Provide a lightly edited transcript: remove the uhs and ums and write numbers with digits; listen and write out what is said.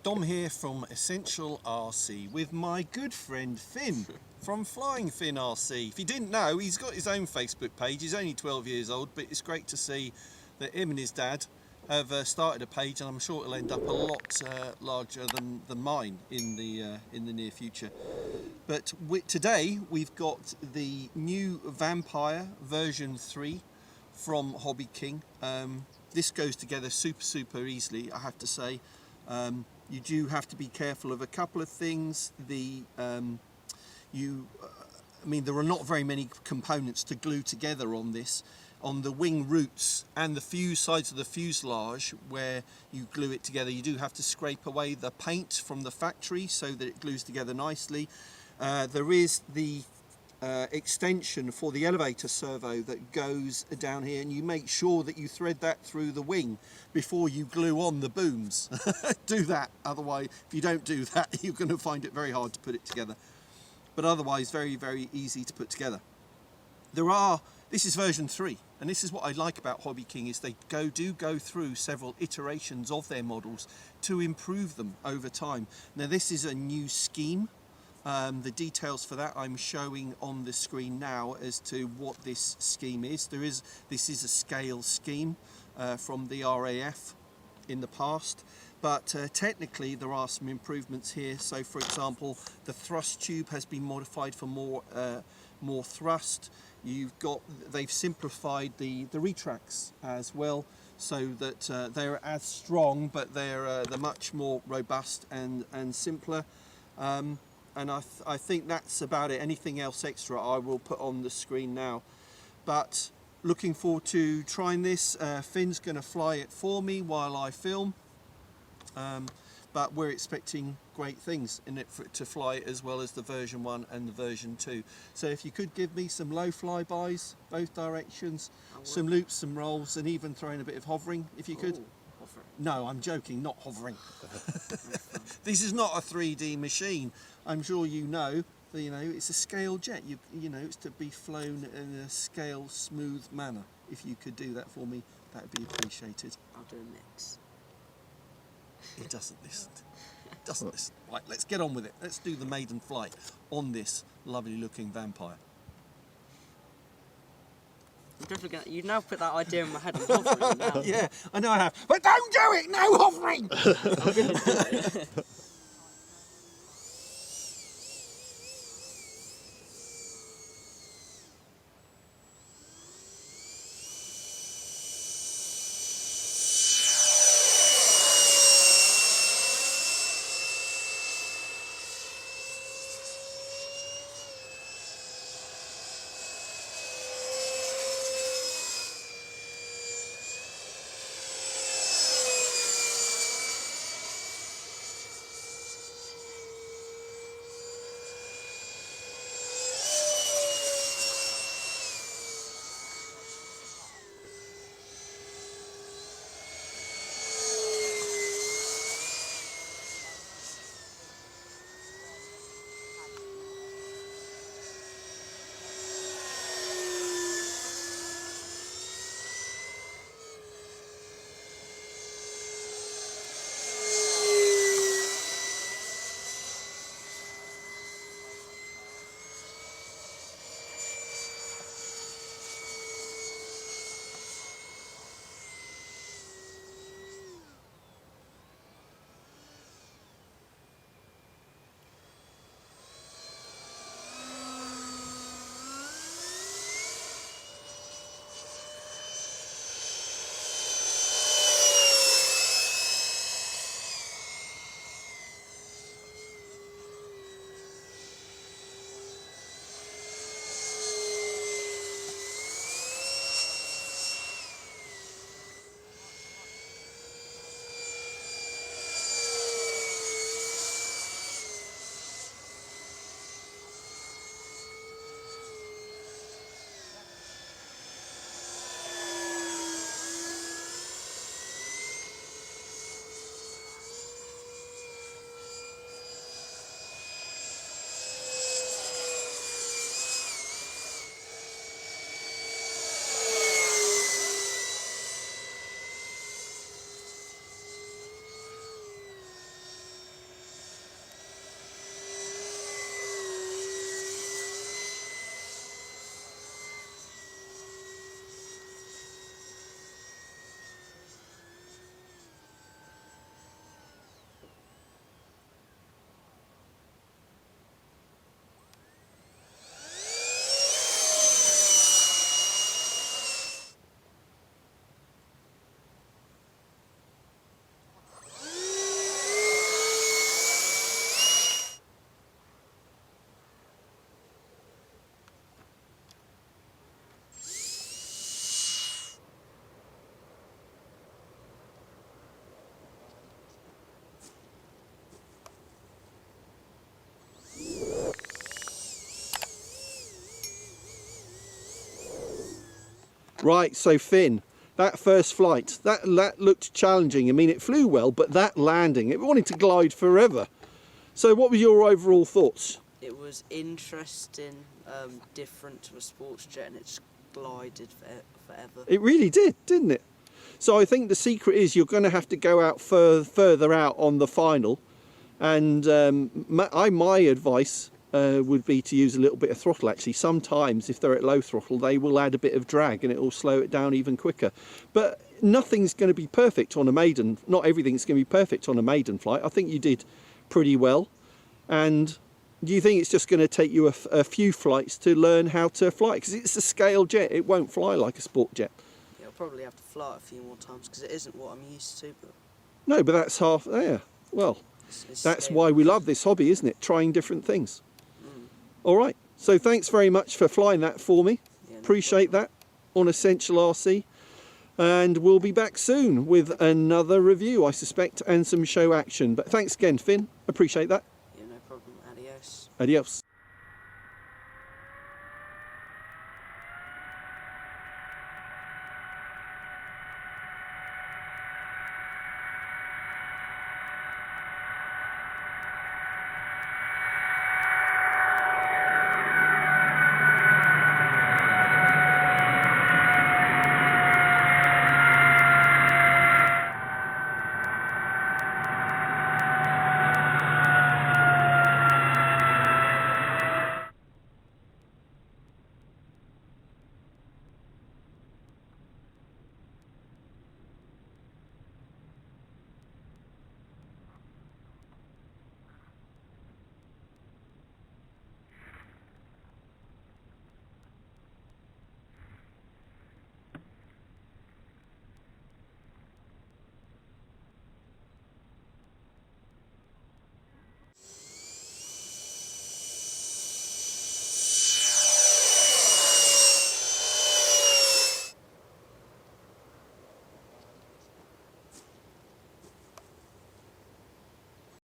Dom here from Essential RC with my good friend Finn from Flying Finn RC. If you didn't know, he's got his own Facebook page. He's only 12 years old, but it's great to see that him and his dad have started a page, and I'm sure it'll end up a lot larger than mine in the near future. But today we've got the new Vampire version 3 from Hobby King. This goes together super easily, I have to say. You do have to be careful of a couple of things. I mean, there are not very many components to glue together on this. On the wing roots and the fuse sides of the fuselage, where you glue it together, you do have to scrape away the paint from the factory so that it glues together nicely. There is the extension for the elevator servo that goes down here, and you make sure that you thread that through the wing before you glue on the booms. Do that, otherwise if you don't do that you're going to find it very hard to put it together, but otherwise very easy to put together. This is version 3, and this is what I like about Hobby King, is they do go through several iterations of their models to improve them over time. Now this is a new scheme. The details for that I'm showing on the screen now as to what this scheme is. This is a scale scheme from the RAF in the past, but technically there are some improvements here. So for example, the thrust tube has been modified for more thrust. They've simplified the retracts as well, so that they're as strong, but they're much more robust and simpler. And I think that's about it. Anything else extra I will put on the screen now. But looking forward to trying this. Finn's going to fly it for me while I film. But we're expecting great things in it to fly it, as well as the version 1 and the version 2. So if you could give me some low flybys, both directions, some loops, some rolls, and even throwing a bit of hovering, if you could. Hovering. No, I'm joking, not hovering. This is not a 3D machine. I'm sure you know, it's a scale jet. You know, it's to be flown in a scale, smooth manner. If you could do that for me, that would be appreciated. I'll do a mix. He doesn't listen. Doesn't listen. Right, let's get on with it. Let's do the maiden flight on this lovely looking Vampire. You've now put that idea in my head. I'm hovering now. Yeah, I know I have. But don't do it! No hovering! I'm going to do it. Right, so Finn, that first flight, that looked challenging. I mean, it flew well, but that landing, it wanted to glide forever. So what were your overall thoughts? It was interesting, different to a sports jet, and it just glided forever. It really did, didn't it? So I think the secret is you're going to have to go out further out on the final. And my advice would be to use a little bit of throttle. Actually, sometimes if they're at low throttle, they will add a bit of drag and it will slow it down even quicker. But nothing's going to be perfect on a maiden. Not everything's going to be perfect on a maiden flight. I think you did pretty well. And do you think it's just going to take you a few flights to learn how to fly? Because it's a scale jet. It won't fly like a sport jet. Yeah, I'll probably have to fly it a few more times because it isn't what I'm used to. But No, but that's half there. Well, that's why we love this hobby, isn't it? Trying different things. All right. So thanks very much for flying that for me. Yeah, no Appreciate that on Essential RC. And we'll be back soon with another review, I suspect, and some show action. But thanks again, Finn. Appreciate that. Yeah, no problem. Adios. Adios.